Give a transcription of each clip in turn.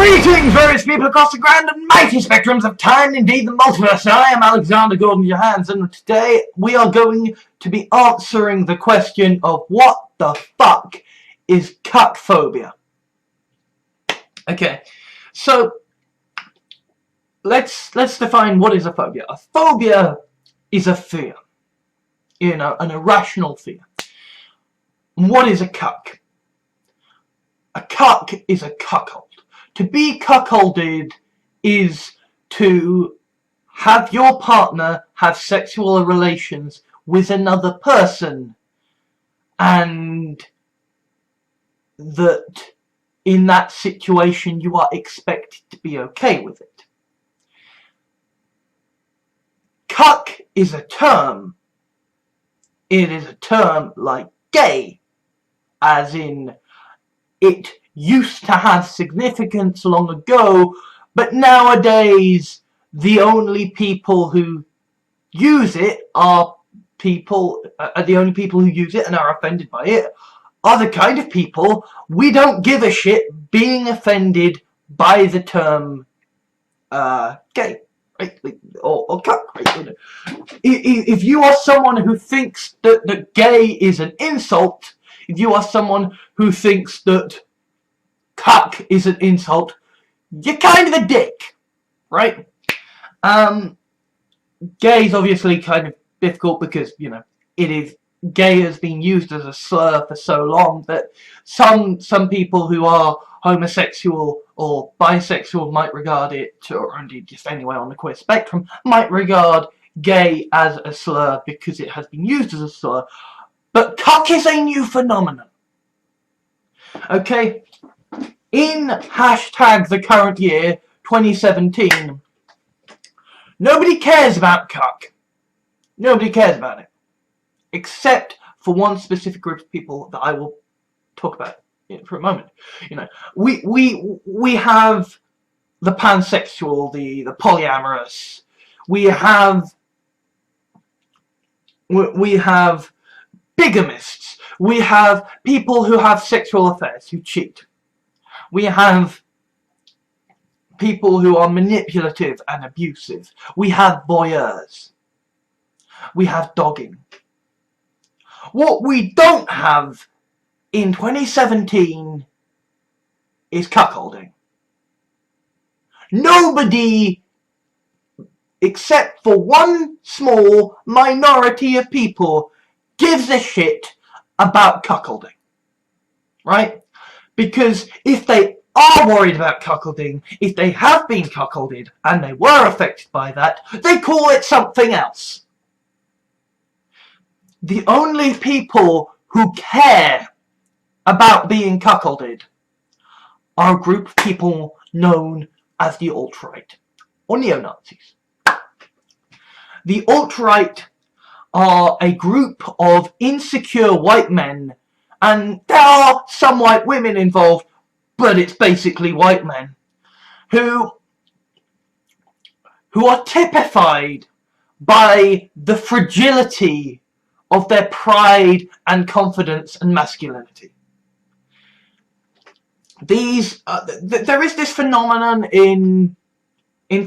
Greetings, various people across the grand and mighty spectrums of time, indeed the multiverse. I am Alexander Gordon Johansson, and today we are going to be answering the question of what the fuck is cuckphobia. Okay, so let's define what is a phobia. A phobia is a fear, you know, an irrational fear. What is a cuck? A cuck is a cuckold. To be cuckolded is to have your partner have sexual relations with another person, and that in that situation you are expected to be okay with it. Cuck is a term. It is a term like gay, as in it used to have significance long ago, but nowadays the only people who use it are the only people who use it and are offended by it are the kind of people we don't give a shit being offended by the term gay, right? Or cuck, right? You know. If you are someone who thinks that gay is an insult, if you are someone who thinks that cuck is an insult, you're kind of a dick, right? Gay is obviously kind of difficult because, you know, gay has been used as a slur for so long that some people who are homosexual or bisexual might regard it, or indeed just anywhere on the queer spectrum, might regard gay as a slur because it has been used as a slur. But cuck is a new phenomenon. Okay? In hashtag the current year, 2017, nobody cares about cuck. Nobody cares about it. Except for one specific group of people that I will talk about for a moment. You know, we have the pansexual, the polyamorous. We have bigamists. We have people who have sexual affairs, who cheat. We have people who are manipulative and abusive. We have voyeurs. We have dogging. What we don't have in 2017 is cuckolding. Nobody, except for one small minority of people, gives a shit about cuckolding. Right? Because if they are worried about cuckolding, if they have been cuckolded and they were affected by that, they call it something else. The only people who care about being cuckolded are a group of people known as the alt-right, or neo-Nazis. The alt-right are a group of insecure white men, and there are some white women involved, but it's basically white men who are typified by the fragility of their pride and confidence and masculinity. There is this phenomenon in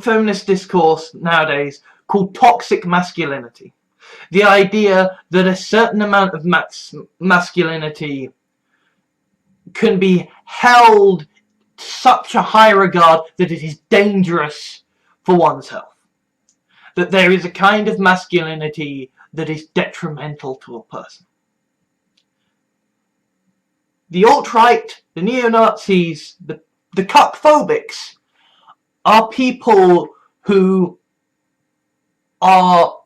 feminist discourse nowadays called toxic masculinity. The idea that a certain amount of masculinity can be held to such a high regard that it is dangerous for one's health. That there is a kind of masculinity that is detrimental to a person. The alt-right, the neo-Nazis, the cuckphobics are people who are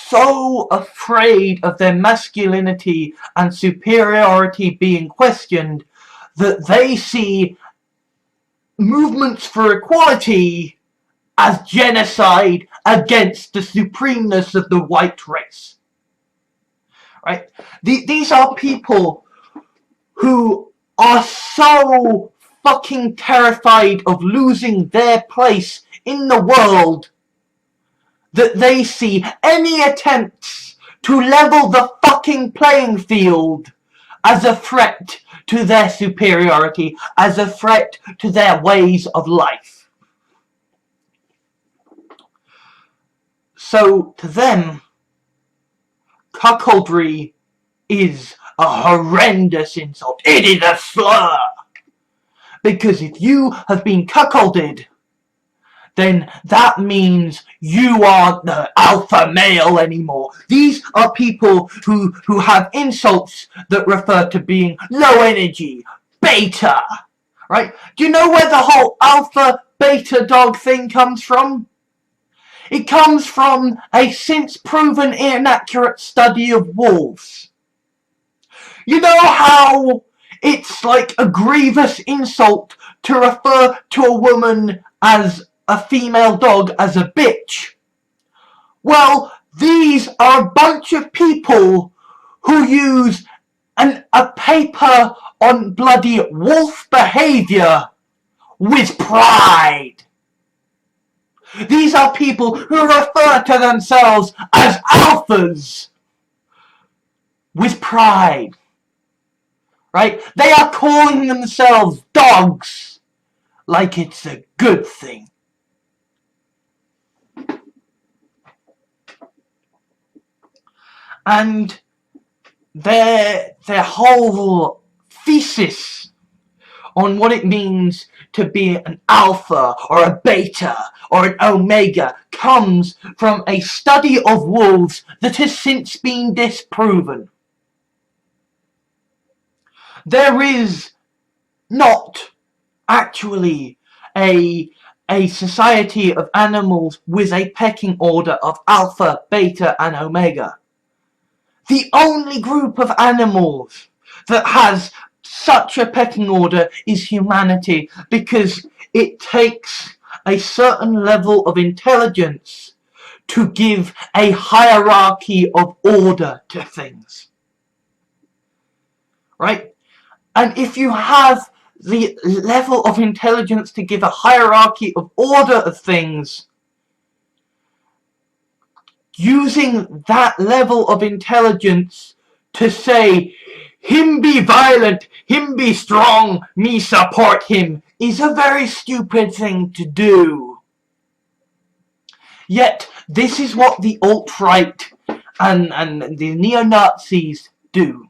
so afraid of their masculinity and superiority being questioned that they see movements for equality as genocide against the supremeness of the white race. Right? These are people who are so fucking terrified of losing their place in the world that they see any attempts to level the fucking playing field as a threat to their superiority, as a threat to their ways of life. So to them, cuckoldry is a horrendous insult. It is a slur. Because if you have been cuckolded, then that means you aren't the alpha male anymore. These are people who have insults that refer to being low energy, beta, right? Do you know where the whole alpha beta dog thing comes from? It comes from a since proven inaccurate study of wolves. You know how it's like a grievous insult to refer to a woman as a female dog as a bitch? Well, these are a bunch of people who use a paper on bloody wolf behaviour with pride. These are people who refer to themselves as alphas with pride. Right? They are calling themselves dogs like it's a good thing. And their whole thesis on what it means to be an alpha or a beta or an omega comes from a study of wolves that has since been disproven. There is not actually a society of animals with a pecking order of alpha, beta and omega. The only group of animals that has such a pecking order is humanity, because it takes a certain level of intelligence to give a hierarchy of order to things. Right? And if you have the level of intelligence to give a hierarchy of order of things, using that level of intelligence to say, him be violent, him be strong, me support him, is a very stupid thing to do. Yet, this is what the alt-right and the neo-Nazis do.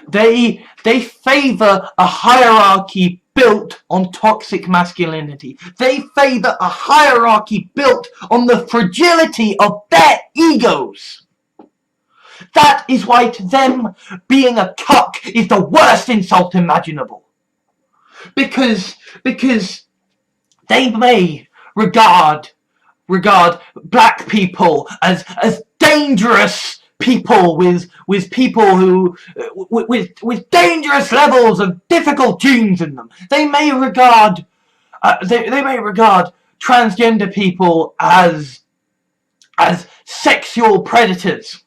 They favour a hierarchy built on toxic masculinity. They favour a hierarchy built on the fragility of their egos. That is why to them, being a cuck is the worst insult imaginable. Because they may regard black people as dangerous people with people who with dangerous levels of difficult genes in them. They may regard transgender people as sexual predators.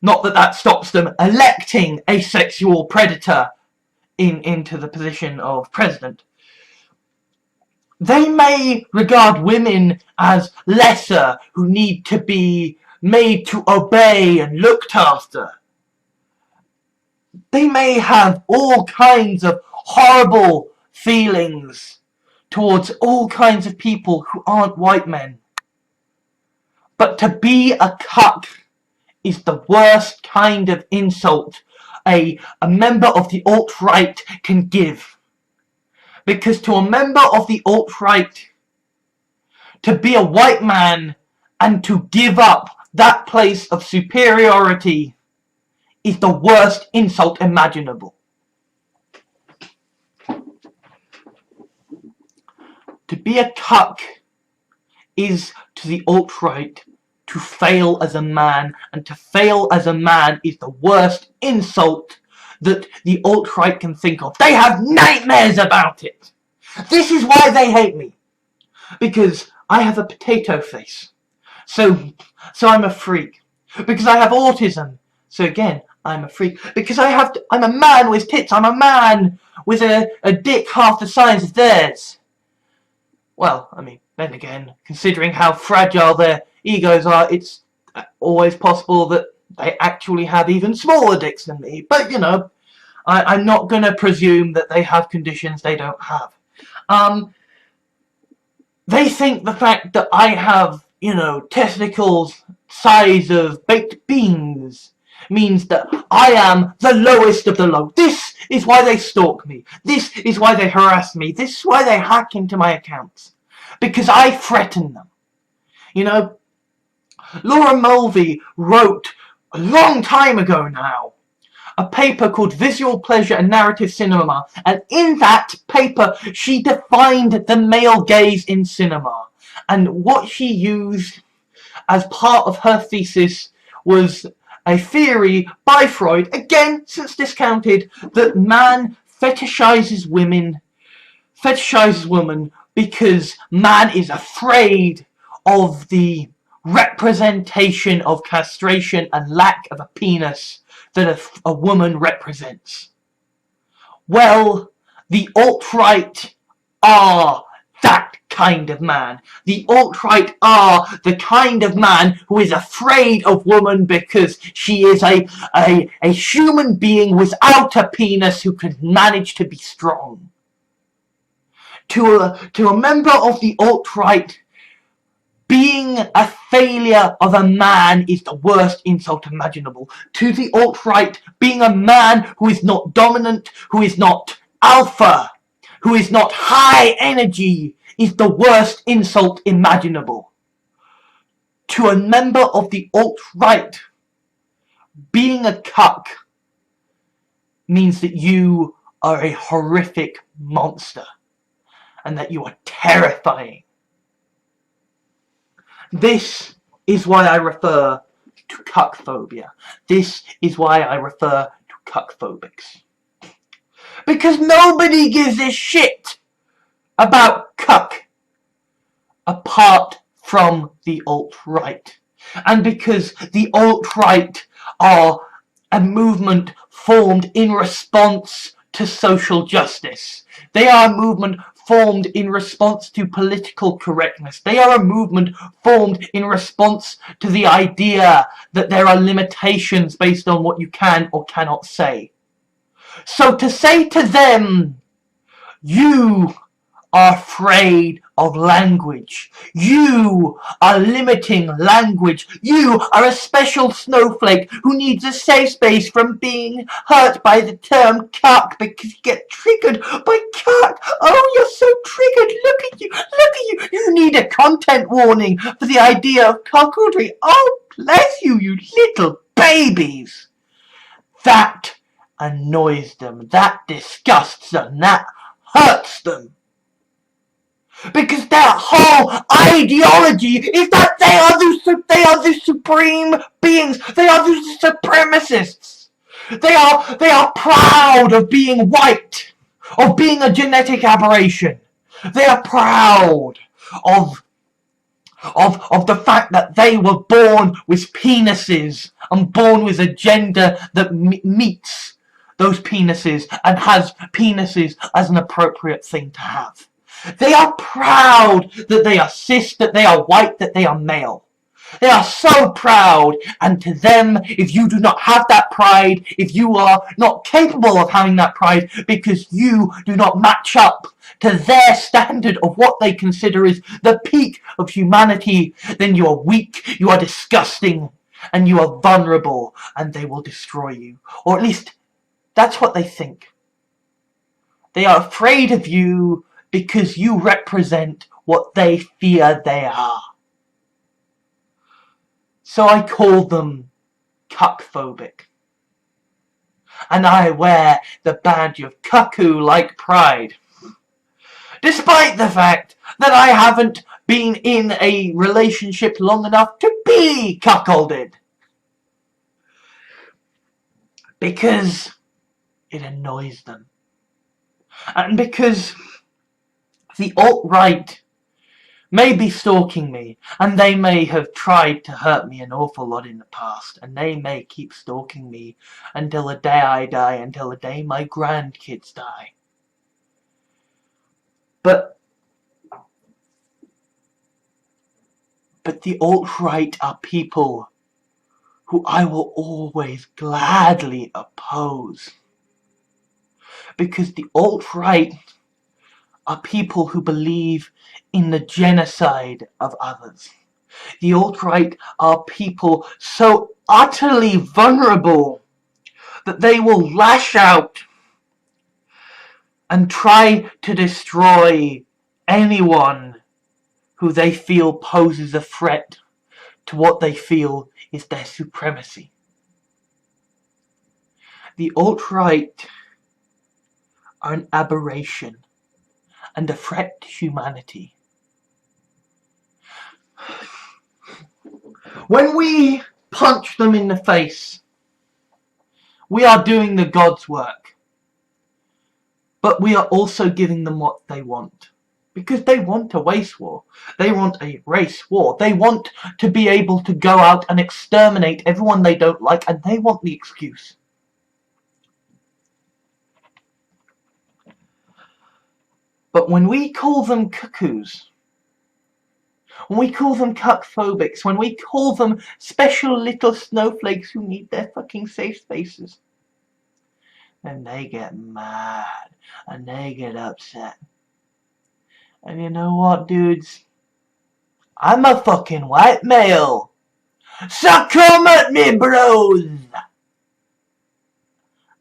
Not that stops them electing a sexual predator into the position of president. They may regard women as lesser, who need to be made to obey and looked after. They may have all kinds of horrible feelings towards all kinds of people who aren't white men. But to be a cuck is the worst kind of insult a member of the alt-right can give. Because to a member of the alt-right, to be a white man and to give up that place of superiority is the worst insult imaginable. To be a cuck is, to the alt-right, to fail as a man, and to fail as a man is the worst insult that the alt-right can think of. They have nightmares about it. This is why they hate me. Because I have a potato face. So I'm a freak. Because I have autism. So again, I'm a freak. Because I'm a man with tits. I'm a man with a dick half the size of theirs. Well, I mean, then again, considering how fragile their egos are, it's always possible that they actually have even smaller dicks than me. But, you know, I'm not going to presume that they have conditions they don't have. They think the fact that I have, you know, testicles size of baked beans means that I am the lowest of the low. This is why they stalk me. This is why they harass me. This is why they hack into my accounts. Because I threaten them. You know, Laura Mulvey wrote a long time ago now a paper called Visual Pleasure and Narrative Cinema, and in that paper she defined the male gaze in cinema, and what she used as part of her thesis was a theory by Freud, again since discounted, that man fetishizes women because man is afraid of the representation of castration and lack of a penis that a woman represents. Well, the alt-right are that kind of man. The alt-right are the kind of man who is afraid of woman because she is a human being without a penis who can manage to be strong. To a member of the alt-right, being a failure of a man is the worst insult imaginable. To the alt-right, being a man who is not dominant, who is not alpha, who is not high energy, is the worst insult imaginable. To a member of the alt-right, being a cuck means that you are a horrific monster and that you are terrifying. This is why I refer to cuckphobia. This is why I refer to cuckphobics. Because nobody gives a shit about cuck apart from the alt-right. And because the alt-right are a movement formed in response to social justice. They are a movement formed in response to political correctness. They are a movement formed in response to the idea that there are limitations based on what you can or cannot say. So to say to them, you are afraid of language. You are limiting language. You are a special snowflake who needs a safe space from being hurt by the term cuck because you get triggered by cuck. Oh, you're so triggered. Look at you. Look at you. You need a content warning for the idea of cuckoldry. Oh, bless you, you little babies. That annoys them. That disgusts them. That hurts them. Because their whole ideology is that they are the supreme beings. They are the supremacists. They are proud of being white, of being a genetic aberration. They are proud of the fact that they were born with penises and born with a gender that meets those penises and has penises as an appropriate thing to have. They are proud that they are cis, that they are white, that they are male. They are so proud, and to them, if you do not have that pride, if you are not capable of having that pride because you do not match up to their standard of what they consider is the peak of humanity, then you are weak, you are disgusting, and you are vulnerable, and they will destroy you. Or at least, that's what they think. They are afraid of you because you represent what they fear they are. So I call them cuckphobic. And I wear the badge of cuckoo like pride. Despite the fact that I haven't been in a relationship long enough to be cuckolded. Because it annoys them. And because the alt-right may be stalking me, and they may have tried to hurt me an awful lot in the past, and they may keep stalking me until the day I die, until the day my grandkids die. But the alt-right are people who I will always gladly oppose. Because the alt-right are people who believe in the genocide of others. The alt-right are people so utterly vulnerable that they will lash out and try to destroy anyone who they feel poses a threat to what they feel is their supremacy. The alt-right are an aberration and a threat to humanity. When we punch them in the face, we are doing the God's work. But we are also giving them what they want. Because they want a race war. They want a race war. They want to be able to go out and exterminate everyone they don't like, and they want the excuse. But when we call them cuckoos, when we call them cuckphobics, when we call them special little snowflakes who need their fucking safe spaces, then they get mad and they get upset. And you know what, dudes? I'm a fucking white male. So come at me, bros!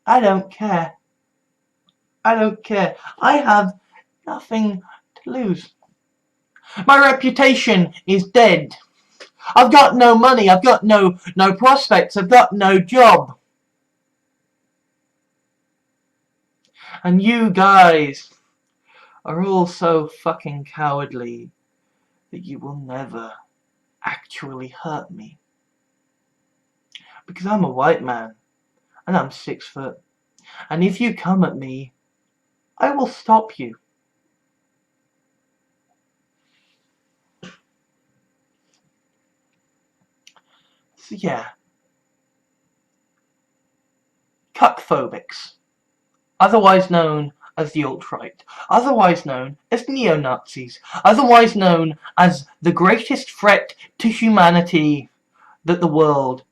I don't care. I don't care. I have nothing to lose. My reputation is dead. I've got no money. I've got no prospects. I've got no job. And you guys are all so fucking cowardly that you will never actually hurt me. Because I'm a white man and I'm 6 foot. And if you come at me, I will stop you. So yeah. Cuckphobics, otherwise known as the alt-right, otherwise known as neo-Nazis, otherwise known as the greatest threat to humanity that the world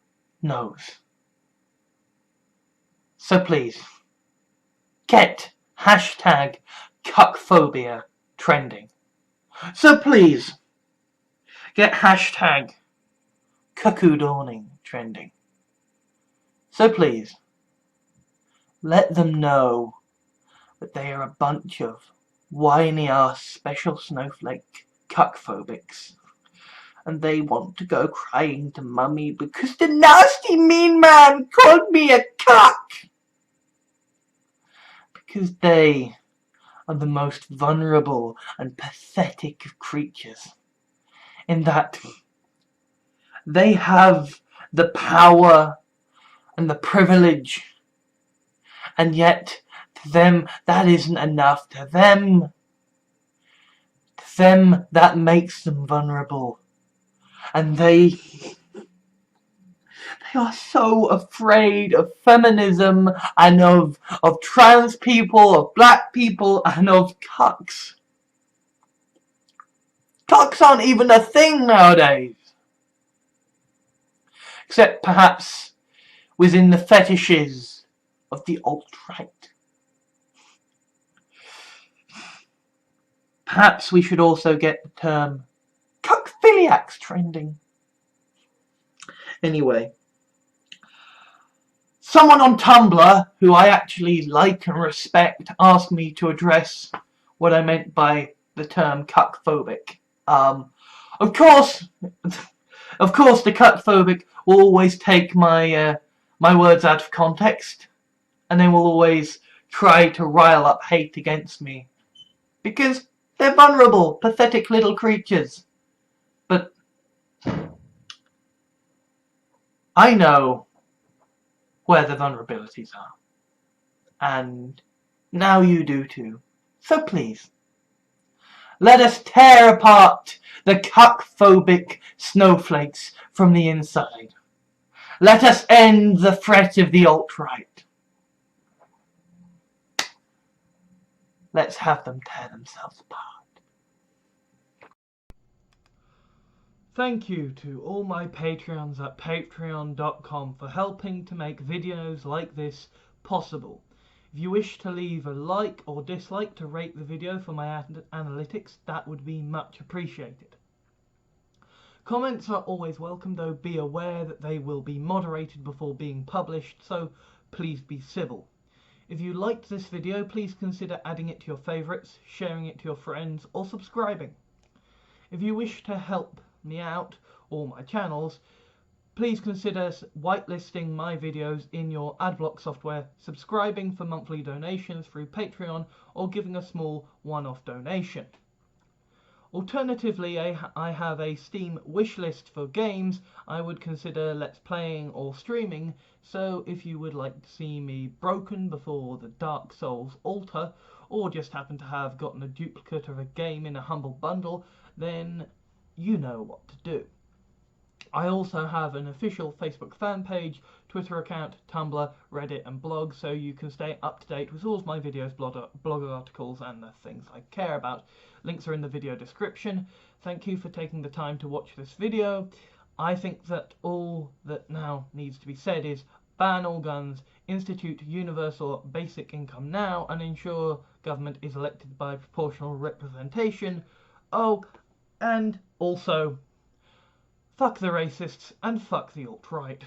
knows. So please, get hashtag cuckphobia trending. So please, get hashtag cuckoo dawning trending. So please, let them know that they are a bunch of whiny-ass special snowflake cuckphobics. And they want to go crying to mummy because the nasty mean man called me a cuck. Because they are the most vulnerable and pathetic of creatures. In that they have the power and the privilege, and yet to them that isn't enough. To them that makes them vulnerable. And they are so afraid of feminism and of trans people, of black people, and of cucks. Cucks aren't even a thing nowadays. Except perhaps within the fetishes of the alt-right. Perhaps we should also get the term cuckphiliacs trending. Anyway, someone on Tumblr, who I actually like and respect, asked me to address what I meant by the term cuckphobic. Of course, the cuckphobic will always take my words out of context, and they will always try to rile up hate against me, because they're vulnerable, pathetic little creatures. But I know where the vulnerabilities are, and now you do too. So please, let us tear apart the cuckphobic snowflakes from the inside. Let us end the threat of the alt-right. Let's have them tear themselves apart. Thank you to all my Patreons at patreon.com for helping to make videos like this possible. If you wish to leave a like or dislike to rate the video for my analytics, that would be much appreciated. Comments are always welcome, though be aware that they will be moderated before being published, so please be civil. If you liked this video, please consider adding it to your favourites, sharing it to your friends, or subscribing. If you wish to help me out, or my channels, please consider whitelisting my videos in your adblock software, subscribing for monthly donations through Patreon, or giving a small one-off donation. Alternatively, I have a Steam wishlist for games I would consider Let's Playing or streaming, so if you would like to see me broken before the Dark Souls altar, or just happen to have gotten a duplicate of a game in a humble bundle, then you know what to do. I also have an official Facebook fan page, Twitter account, Tumblr, Reddit and blog, so you can stay up to date with all of my videos, blog articles and the things I care about. Links are in the video description. Thank you for taking the time to watch this video. I think that all that now needs to be said is ban all guns, institute universal basic income now, and ensure government is elected by proportional representation. Oh, and also, fuck the racists and fuck the alt-right.